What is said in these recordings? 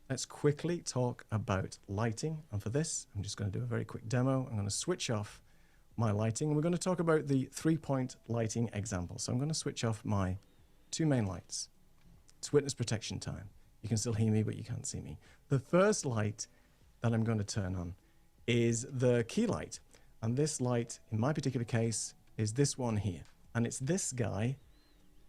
let's quickly talk about lighting. And for this, I'm just going to do a very quick demo. I'm going to switch off my lighting. And we're going to talk about the 3-point lighting example. So I'm going to switch off my 2 main lights. It's witness protection time. You can still hear me, but you can't see me. The first light that I'm going to turn on is the key light. And this light, in my particular case, is this one here. And it's this guy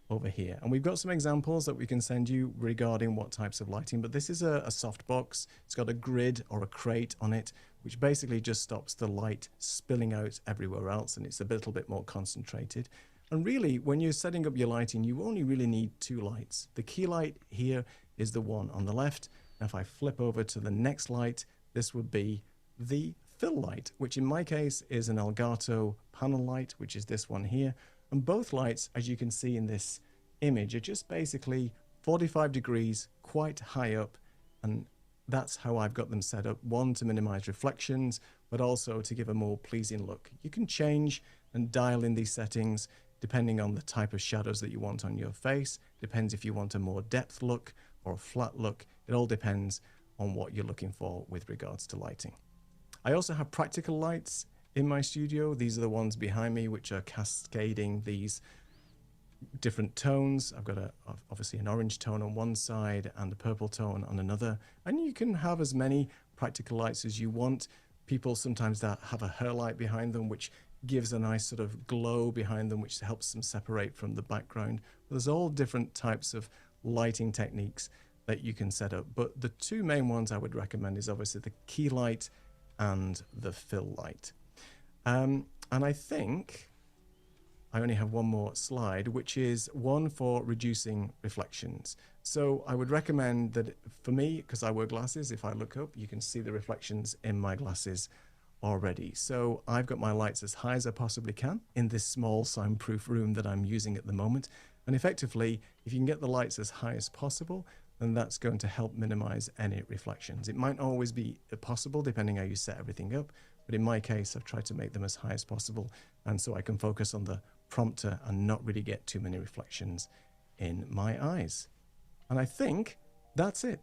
over here. And we've got some examples that we can send you regarding what types of lighting, but this is a soft box. It's got a grid or a crate on it, which basically just stops the light spilling out everywhere else, and it's a little bit more concentrated. And really, when you're setting up your lighting, you only really need 2 lights. The key light here is the one on the left. Now, if I flip over to the next light, this would be the fill light, which in my case is an Elgato panel light, which is this one here. And both lights, as you can see in this image, are just basically 45 degrees, quite high up. And that's how I've got them set up. One, to minimize reflections, but also to give a more pleasing look. You can change and dial in these settings depending on the type of shadows that you want on your face. Depends if you want a more depth look or a flat look. It all depends on what you're looking for with regards to lighting. I also have practical lights in my studio. These are the ones behind me, which are cascading these different tones. I've got obviously an orange tone on one side and a purple tone on another. And you can have as many practical lights as you want. People sometimes that have a hair light behind them, which gives a nice sort of glow behind them, which helps them separate from the background. There's all different types of lighting techniques that you can set up. But the 2 main ones I would recommend is obviously the key light and the fill light. And I think I only have one more slide, which is one for reducing reflections. So I would recommend that for me, because I wear glasses, if I look up, you can see the reflections in my glasses already. So I've got my lights as high as I possibly can in this small soundproof room that I'm using at the moment. And effectively, if you can get the lights as high as possible, then that's going to help minimize any reflections. It might always be possible depending how you set everything up, but in my case, I've tried to make them as high as possible, and so I can focus on the prompter and not really get too many reflections in my eyes. And I think that's it.